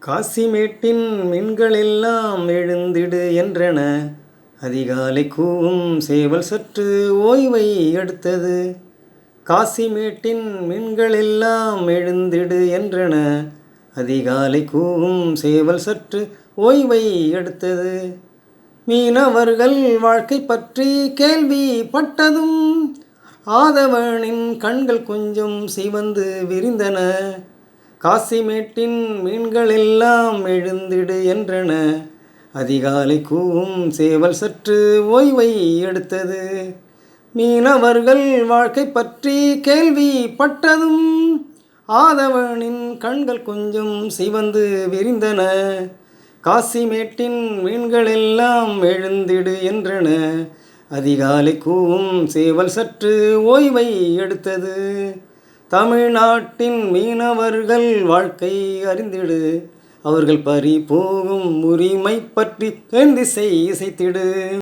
காசிமேட்டின் மீன்களெல்லாம் எழுந்திடு என்றன. அதிகாலை கூவும் சேவல் சற்று ஓய்வை எடுத்தது. காசிமேட்டின் மீன்களெல்லாம் எழுந்திடு என்றன. அதிகாலை கூவும் சேவல் சற்று ஓய்வை எடுத்தது. மீனவர்கள் வாழ்க்கை பற்றி கேள்விப்பட்டதும் ஆதவனின் கண்கள் கொஞ்சம் சிவந்து விரிந்தன. காசிமேட்டின் மீன்களெல்லாம் எழுந்திடு என்றன. அதிகாலை கூவும் சேவல் சற்று ஓய்வை எடுத்தது. மீனவர்கள் வாழ்க்கை பற்றி கேள்விப்பட்டதும் ஆதவனின் கண்கள் கொஞ்சம் சிவந்து விரிந்தன. காசிமேட்டின் மீன்களெல்லாம் எழுந்திடு என்றன. அதிகாலை கூவும் சேவல் சற்று ஓய்வை எடுத்தது. தமிழ்நாட்டின் மீனவர்கள் வாழ்க்கை அறிந்திடு. அவர்கள் பறி போகும் உரிமை பற்றி தென்திசை இசைத்திடு.